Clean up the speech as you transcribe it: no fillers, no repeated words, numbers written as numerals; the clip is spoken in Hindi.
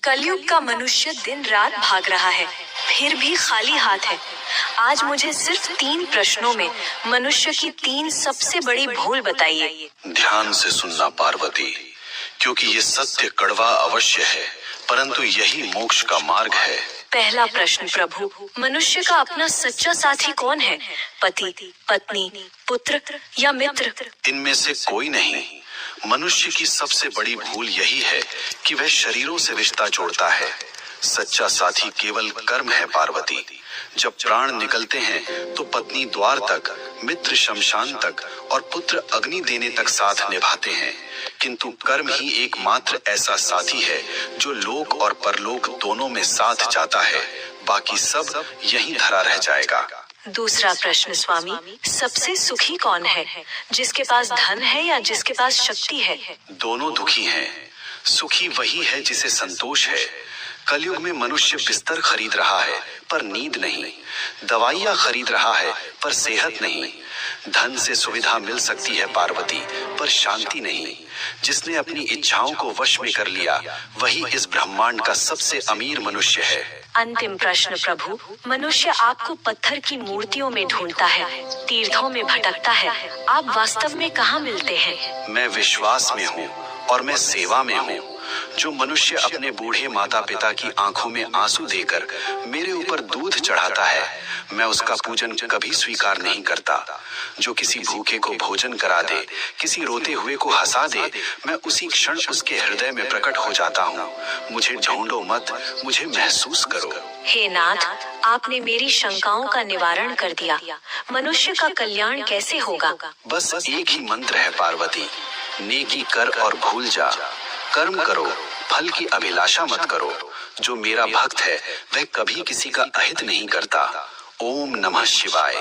कलयुग का मनुष्य दिन रात भाग रहा है, फिर भी खाली हाथ है। आज मुझे सिर्फ 3 प्रश्नों में मनुष्य की 3 सबसे बड़ी भूल बताइए। ध्यान से सुनना पार्वती, क्योंकि ये सत्य कड़वा अवश्य है, परंतु यही मोक्ष का मार्ग है। पहला प्रश्न प्रभु, मनुष्य का अपना सच्चा साथी कौन है? पति, पत्नी, पुत्र या मित्र? इनमें से कोई नहीं। मनुष्य की सबसे बड़ी भूल यही है कि वह शरीरों से रिश्ता जोड़ता है। सच्चा साथी केवल कर्म है पार्वती। जब प्राण निकलते हैं तो पत्नी द्वार तक, मित्र शमशान तक और पुत्र अग्नि देने तक साथ निभाते हैं, किंतु कर्म ही एकमात्र ऐसा साथी है जो लोक और परलोक दोनों में साथ जाता है। बाकी सब यहीं धरा रह जाएगा। दूसरा प्रश्न स्वामी, सबसे सुखी कौन है? जिसके पास धन है या जिसके पास शक्ति है? दोनों दुखी हैं। सुखी वही है जिसे संतोष है। कलयुग में मनुष्य बिस्तर खरीद रहा है पर नींद नहीं, दवाइयाँ खरीद रहा है पर सेहत नहीं। धन से सुविधा मिल सकती है पार्वती, पर शांति नहीं। जिसने अपनी इच्छाओं को वश में कर लिया वही इस ब्रह्मांड का सबसे अमीर मनुष्य है। अंतिम प्रश्न प्रभु, मनुष्य आपको पत्थर की मूर्तियों में ढूंढता है, तीर्थों में भटकता है, आप वास्तव में कहाँ मिलते हैं? मैं विश्वास में हूँ और मैं सेवा में हूँ। जो मनुष्य अपने बूढ़े माता पिता की आंखों में आंसू देकर मेरे ऊपर दूध चढ़ाता है, मैं उसका पूजन कभी स्वीकार नहीं करता। जो किसी भूखे को भोजन करा दे, किसी रोते हुए को हंसा दे, मैं उसी क्षण उसके हृदय में प्रकट हो जाता हूँ। मुझे ढूंढो मत, मुझे महसूस करो। हे नाथ, आपने मेरी शंकाओं का निवारण कर दिया। मनुष्य का कल्याण कैसे होगा? बस एक ही मंत्र है पार्वती, नेकी कर और भूल जा। कर्म करो, फल की अभिलाषा मत करो। जो मेरा भक्त है वह कभी किसी का अहित नहीं करता। ओम नमः शिवाय।